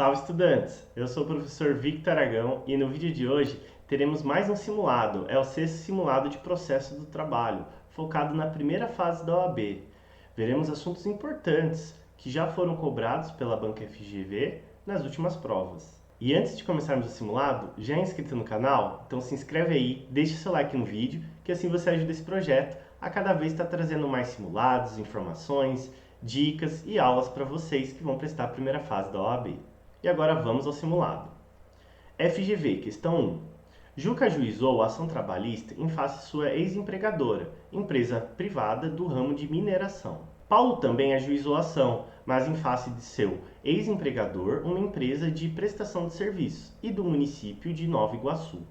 Salve estudantes! Eu sou o professor Victor Aragão e no vídeo de hoje teremos mais um simulado, é o sexto simulado de processo do trabalho, focado na primeira fase da OAB. Veremos assuntos importantes que já foram cobrados pela banca FGV nas últimas provas. E antes de começarmos o simulado, já é inscrito no canal? Então se inscreve aí, deixe seu like no vídeo, que assim você ajuda esse projeto a cada vez estar trazendo mais simulados, informações, dicas e aulas para vocês que vão prestar a primeira fase da OAB. E agora vamos ao simulado. FGV, questão 1. Juca ajuizou a ação trabalhista em face de sua ex-empregadora, empresa privada do ramo de mineração. Paulo também ajuizou a ação, mas em face de seu ex-empregador, uma empresa de prestação de serviços, e do município de Nova Iguaçu,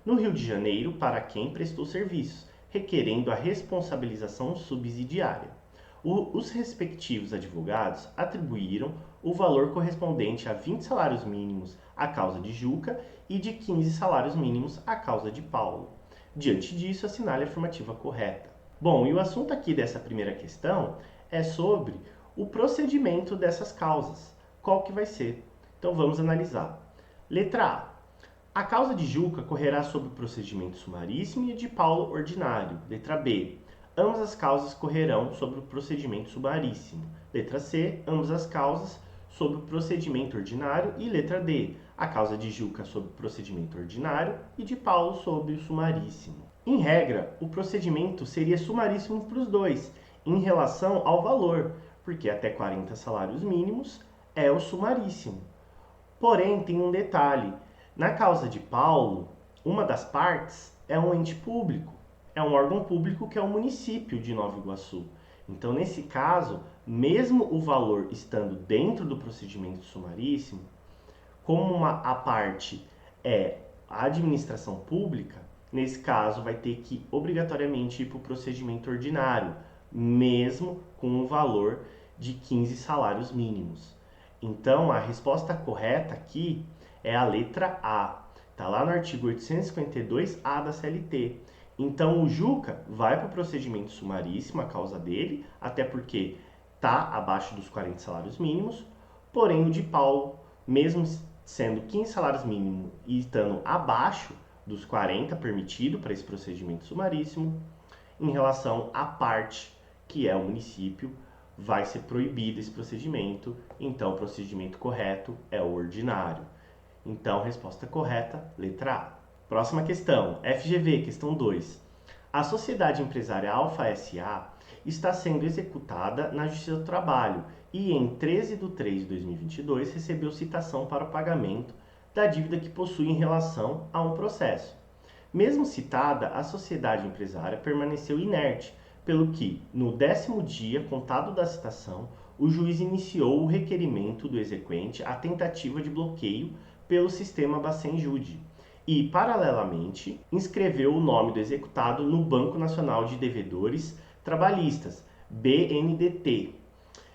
no Rio de Janeiro, para quem prestou serviços, requerendo a responsabilização subsidiária. Os respectivos advogados atribuíram o valor correspondente a 20 salários mínimos à causa de Juca e de 15 salários mínimos à causa de Paulo. Diante disso, assinale a afirmativa correta. Bom, e o assunto aqui dessa primeira questão é sobre o procedimento dessas causas. Qual que vai ser? Então vamos analisar. Letra A. A causa de Juca correrá sob o procedimento sumaríssimo e a de Paulo ordinário. Letra B. Ambas as causas correrão sobre o procedimento sumaríssimo. Letra C. Ambas as causas sob o procedimento ordinário. E letra D. A causa de Juca sob o procedimento ordinário e de Paulo sob o sumaríssimo. Em regra, o procedimento seria sumaríssimo para os dois, em relação ao valor, porque até 40 salários mínimos é o sumaríssimo. Porém, tem um detalhe. Na causa de Paulo, uma das partes é um ente público, é um órgão público que é o município de Nova Iguaçu. Então, nesse caso, mesmo o valor estando dentro do procedimento sumaríssimo, como a parte é a administração pública, nesse caso vai ter que obrigatoriamente ir para o procedimento ordinário, mesmo com o valor de 15 salários mínimos. Então, a resposta correta aqui é a letra A. Está lá no artigo 852-A da CLT. Então, o Juca vai para o procedimento sumaríssimo, a causa dele, até porque está abaixo dos 40 salários mínimos. Porém, o de Paulo, mesmo sendo 15 salários mínimos e estando abaixo dos 40 permitido para esse procedimento sumaríssimo, em relação à parte que é o município, vai ser proibido esse procedimento. Então, o procedimento correto é o ordinário. Então, resposta correta, letra A. Próxima questão, FGV, questão 2. A Sociedade Empresária Alfa S.A. está sendo executada na Justiça do Trabalho e, em 13 de 3 de 2022, recebeu citação para o pagamento da dívida que possui em relação a um processo. Mesmo citada, a sociedade empresária permaneceu inerte, pelo que, no 10º dia contado da citação, o juiz iniciou o requerimento do exequente à tentativa de bloqueio pelo sistema Bacen-Jude e, paralelamente, inscreveu o nome do executado no Banco Nacional de Devedores Trabalhistas, BNDT.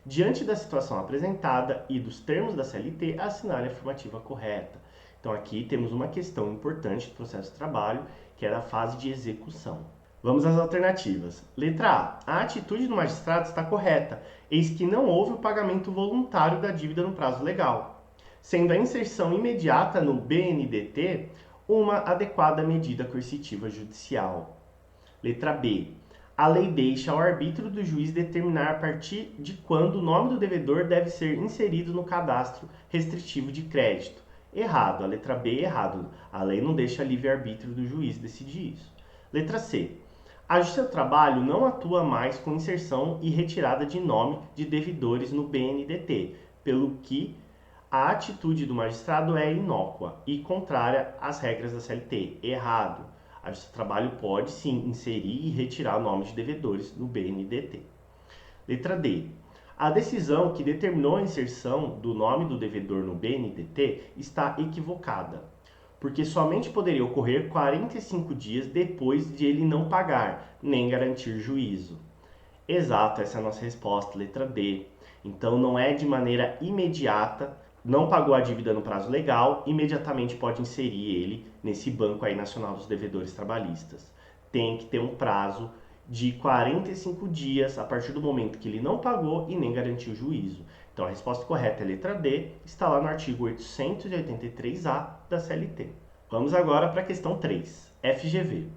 Diante da situação apresentada e dos termos da CLT, assinale a afirmativa correta. Então aqui temos uma questão importante do processo de trabalho, que é a fase de execução. Vamos às alternativas. Letra A. A atitude do magistrado está correta, eis que não houve o pagamento voluntário da dívida no prazo legal, sendo a inserção imediata no BNDT uma adequada medida coercitiva judicial. Letra B. A lei deixa ao arbítrio do juiz determinar a partir de quando o nome do devedor deve ser inserido no cadastro restritivo de crédito. Errado. A letra B é errado. A lei não deixa livre-arbítrio do juiz decidir isso. Letra C. A Justiça do Trabalho não atua mais com inserção e retirada de nome de devedores no BNDT, pelo que a atitude do magistrado é inócua e contrária às regras da CLT. Errado. A Justiça do Trabalho pode sim inserir e retirar o nome de devedores no BNDT. Letra D. A decisão que determinou a inserção do nome do devedor no BNDT está equivocada, porque somente poderia ocorrer 45 dias depois de ele não pagar, nem garantir juízo. Exato, essa é a nossa resposta, letra D. Então não é de maneira imediata, não pagou a dívida no prazo legal, imediatamente pode inserir ele nesse banco aí nacional dos devedores trabalhistas. Tem que ter um prazo de 45 dias a partir do momento que ele não pagou e nem garantiu juízo. Então a resposta correta é a letra D, está lá no artigo 883-A da CLT. Vamos agora para a questão 3, FGV.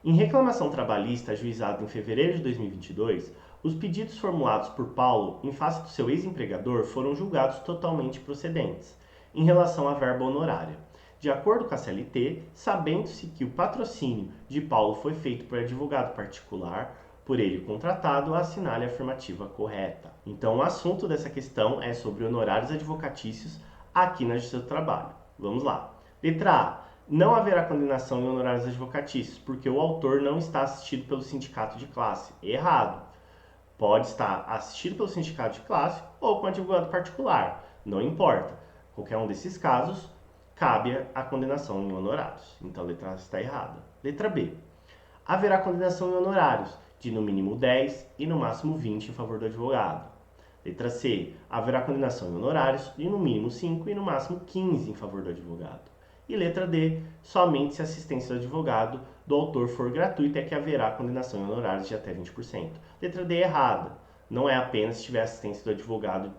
Em reclamação trabalhista ajuizada em fevereiro de 2022, os pedidos formulados por Paulo em face do seu ex-empregador foram julgados totalmente procedentes, em relação à verba honorária. De acordo com a CLT, sabendo-se que o patrocínio de Paulo foi feito por advogado particular, por ele contratado, assinale a afirmativa correta. Então, o assunto dessa questão é sobre honorários advocatícios aqui na Justiça do Trabalho. Vamos lá. Letra A. Não haverá condenação em honorários advocatícios, porque o autor não está assistido pelo sindicato de classe. Errado. Pode estar assistido pelo sindicato de classe ou com advogado particular. Não importa. Qualquer um desses casos, cabe a condenação em honorários. Então a letra A está errada. Letra B. Haverá condenação em honorários de no mínimo 10 e no máximo 20 em favor do advogado. Letra C. Haverá condenação em honorários de no mínimo 5 e no máximo 15 em favor do advogado. E letra D. Somente se a assistência do advogado do autor for gratuita é que haverá condenação em honorários de até 20%. Letra D é errada. Não é apenas se tiver assistência do advogado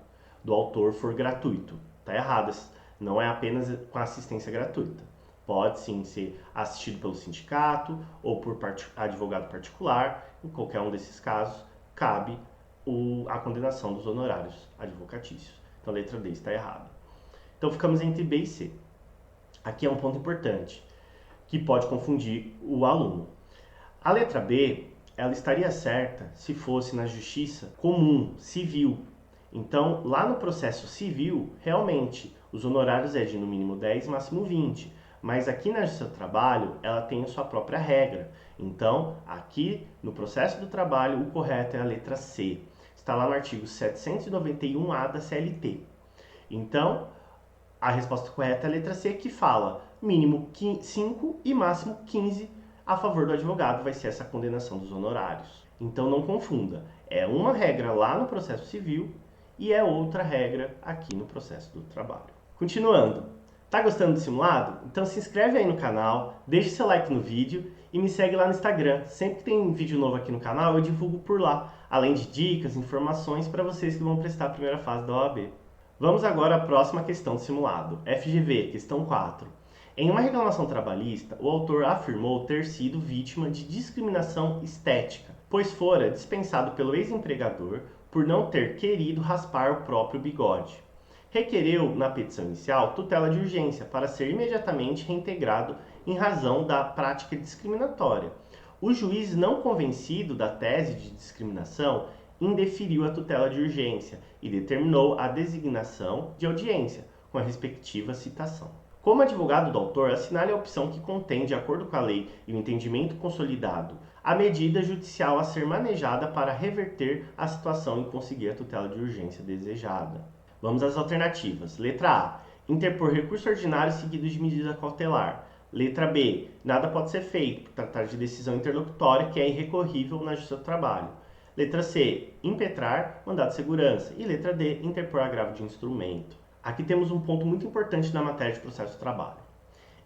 do autor for gratuito. Está errada. Não é apenas com assistência gratuita. Pode sim ser assistido pelo sindicato ou por advogado particular. Em qualquer um desses casos, cabe a condenação dos honorários advocatícios. Então a letra D está errada. Então ficamos entre B e C. Aqui é um ponto importante, que pode confundir o aluno. A letra B, ela estaria certa se fosse na justiça comum, civil. Então, lá no processo civil, realmente, os honorários é de no mínimo 10, máximo 20. Mas aqui na Justiça do Trabalho, ela tem a sua própria regra. Então, aqui no processo do trabalho, o correto é a letra C. Está lá no artigo 791-A da CLT. Então, a resposta correta é a letra C, que fala mínimo 5 e máximo 15 a favor do advogado, vai ser essa condenação dos honorários. Então não confunda, é uma regra lá no processo civil e é outra regra aqui no processo do trabalho. Continuando, tá gostando do simulado? Então se inscreve aí no canal, deixa seu like no vídeo e me segue lá no Instagram. Sempre que tem vídeo novo aqui no canal, eu divulgo por lá, além de dicas, informações para vocês que vão prestar a primeira fase da OAB. Vamos agora à próxima questão do simulado, FGV, questão 4. Em uma reclamação trabalhista, o autor afirmou ter sido vítima de discriminação estética, pois fora dispensado pelo ex-empregador por não ter querido raspar o próprio bigode. Requereu, na petição inicial, tutela de urgência para ser imediatamente reintegrado em razão da prática discriminatória. O juiz, não convencido da tese de discriminação, indeferiu a tutela de urgência e determinou a designação de audiência com a respectiva citação. Como advogado do autor, assinale a opção que contém, de acordo com a lei e o entendimento consolidado, a medida judicial a ser manejada para reverter a situação e conseguir a tutela de urgência desejada. Vamos às alternativas. Letra A. Interpor recurso ordinário seguido de medida cautelar. Letra B. Nada pode ser feito por tratar de decisão interlocutória que é irrecorrível na Justiça do Trabalho. Letra C. Impetrar mandado de segurança. E letra D. Interpor agravo de instrumento. Aqui temos um ponto muito importante na matéria de processo do trabalho.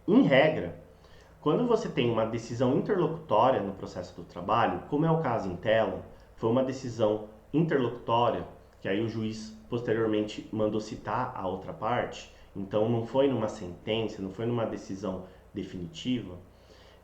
Em regra, quando você tem uma decisão interlocutória no processo do trabalho, como é o caso em tela, foi uma decisão interlocutória, que aí o juiz posteriormente mandou citar a outra parte, então não foi numa sentença, não foi numa decisão definitiva.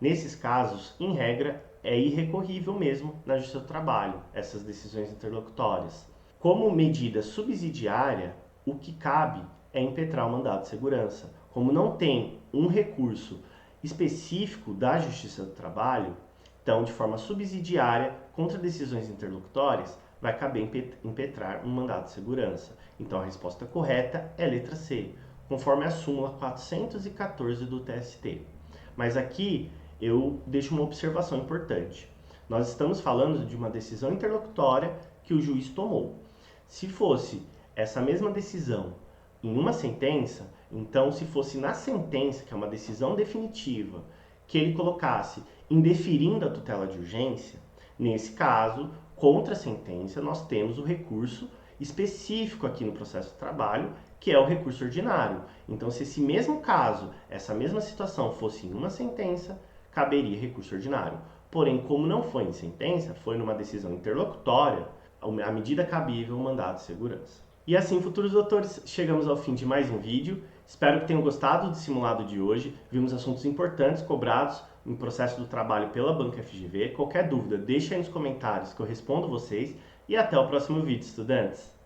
Nesses casos, em regra, é irrecorrível mesmo na Justiça do Trabalho, essas decisões interlocutórias. Como medida subsidiária, o que cabe é impetrar o mandado de segurança. Como não tem um recurso específico da Justiça do Trabalho, então, de forma subsidiária, contra decisões interlocutórias, vai caber impetrar um mandado de segurança. Então, a resposta correta é a letra C, conforme a súmula 414 do TST. Mas aqui eu deixo uma observação importante. Nós estamos falando de uma decisão interlocutória que o juiz tomou. Se fosse essa mesma decisão em uma sentença, então se fosse na sentença, que é uma decisão definitiva, que ele colocasse indeferindo a tutela de urgência, nesse caso, contra a sentença, nós temos o recurso específico aqui no processo de trabalho, que é o recurso ordinário. Então, se esse mesmo caso, essa mesma situação fosse em uma sentença, caberia recurso ordinário. Porém, como não foi em sentença, foi numa decisão interlocutória, a medida cabível, o mandado de segurança. E assim, futuros doutores, chegamos ao fim de mais um vídeo. Espero que tenham gostado do simulado de hoje. Vimos assuntos importantes cobrados no processo do trabalho pela Banca FGV. Qualquer dúvida, deixe aí nos comentários que eu respondo vocês. E até o próximo vídeo, estudantes!